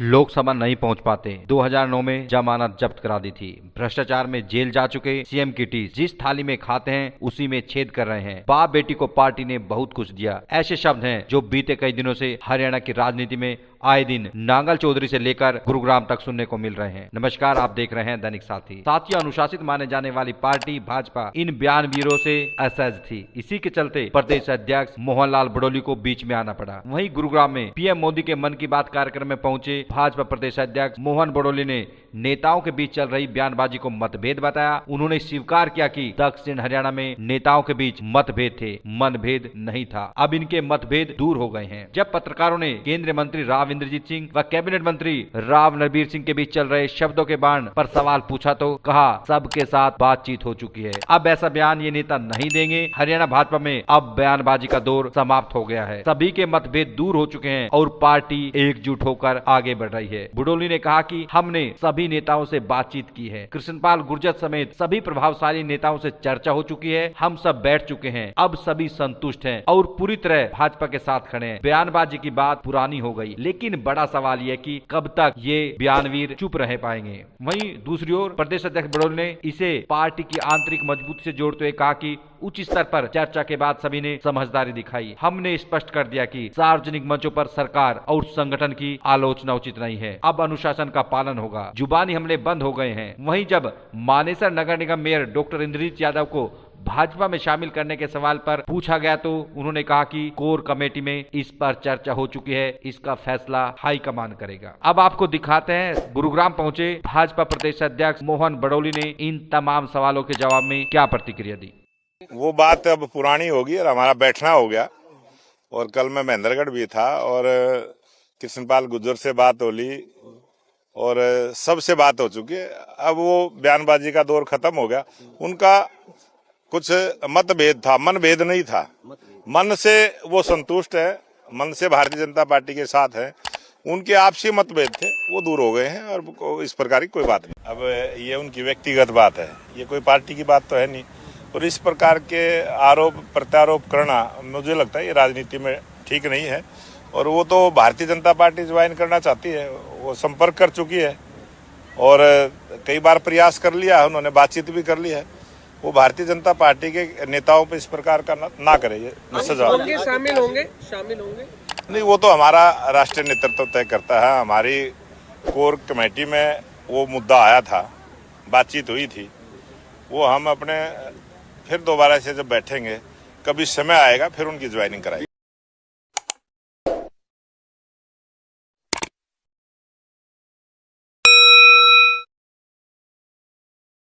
लोकसभा नहीं पहुंच पाते। 2009 में जमानत जब्त करा दी थी। भ्रष्टाचार में जेल जा चुके सीएम किटी जिस थाली में खाते हैं उसी में छेद कर रहे हैं। बाप बेटी को पार्टी ने बहुत कुछ दिया, ऐसे शब्द हैं जो बीते कई दिनों से हरियाणा की राजनीति में आए दिन नांगल चौधरी से लेकर गुरुग्राम तक सुनने को मिल रहे हैं। नमस्कार, आप देख रहे हैं दैनिक साथी। साथियों, अनुशासित माने जाने वाली पार्टी भाजपा इन बयानवीरों से असहज थी। इसी के चलते प्रदेश अध्यक्ष मोहनलाल बड़ोली को बीच में आना पड़ा। वहीं गुरुग्राम में पीएम मोदी के मन की बात कार्यक्रम में पहुंचे भाजपा प्रदेश अध्यक्ष मोहन बड़ोली ने नेताओं के बीच चल रही बयानबाजी को मतभेद बताया। उन्होंने स्वीकार किया कि दक्षिण हरियाणा में नेताओं के बीच मतभेद थे, मनभेद नहीं था। अब इनके मतभेद दूर हो गए हैं। जब पत्रकारों ने केंद्रीय मंत्री राव इंद्रजीत सिंह व कैबिनेट मंत्री राव नरबीर सिंह के बीच चल रहे शब्दों के बाण पर सवाल पूछा तो कहा सबके साथ बातचीत हो चुकी है, अब ऐसा बयान ये नेता नहीं देंगे। हरियाणा भाजपा में अब बयानबाजी का दौर समाप्त हो गया है। सभी के मतभेद दूर हो चुके हैं और पार्टी एकजुट होकर आगे बढ़ रही है। बड़ोली ने कहा कि हमने सभी नेताओं से बातचीत की है। कृष्णपाल गुर्जर समेत सभी प्रभावशाली नेताओं से चर्चा हो चुकी है। हम सब बैठ चुके हैं, अब सभी संतुष्ट हैं और पूरी तरह भाजपा के साथ खड़े हैं। बयानबाजी की बात पुरानी हो गई, लेकिन बड़ा सवाल यह कि कब तक ये बयानवीर चुप रह पाएंगे। वहीं दूसरी ओर प्रदेश अध्यक्ष बड़ोली ने इसे पार्टी की आंतरिक मजबूती से जोड़ते हुए कहा कि उच्च स्तर पर चर्चा के बाद सभी ने समझदारी दिखाई। हमने स्पष्ट कर दिया कि सार्वजनिक मंचों पर सरकार और संगठन की आलोचना उचित नहीं है। अब अनुशासन का पालन होगा। जुबानी हमले बंद हो गए हैं। वहीं जब मानेसर नगर निगम मेयर डॉक्टर इंद्रजीत यादव को भाजपा में शामिल करने के सवाल पर पूछा गया तो उन्होंने कहा कि कोर कमेटी में इस पर चर्चा हो चुकी है, इसका फैसला हाईकमान करेगा। अब आपको दिखाते हैं गुरुग्राम पहुंचे भाजपा प्रदेश अध्यक्ष मोहन बड़ोली ने इन तमाम सवालों के जवाब में क्या प्रतिक्रिया दी। वो बात अब पुरानी होगी और हमारा बैठना हो गया। और कल मैं महेंद्रगढ़ भी था और कृष्णपाल गुर्जर से बात हो ली और सबसे बात हो चुकी है। अब वो बयानबाजी का दौर खत्म हो गया। उनका कुछ मतभेद था, मनभेद नहीं था। मन से वो संतुष्ट है, मन से भारतीय जनता पार्टी के साथ है। उनके आपसी मतभेद थे, वो दूर हो गए हैं और इस प्रकार की कोई बात नहीं। अब ये उनकी व्यक्तिगत बात है, ये कोई पार्टी की बात तो है नहीं। और इस प्रकार के आरोप प्रत्यारोप करना मुझे लगता है ये राजनीति में ठीक नहीं है। और वो तो भारतीय जनता पार्टी ज्वाइन करना चाहती है, वो संपर्क कर चुकी है और कई बार प्रयास कर लिया है, उन्होंने बातचीत भी कर ली है। वो भारतीय जनता पार्टी के नेताओं पे इस प्रकार का ना करे, ये शामिल होंगे नहीं, वो तो हमारा राष्ट्रीय नेतृत्व तय करता है। हमारी कोर कमेटी में वो मुद्दा आया था, बातचीत हुई थी। वो हम अपने फिर दोबारा से जब बैठेंगे, कभी समय आएगा फिर उनकी ज्वाइनिंग कराएंगे।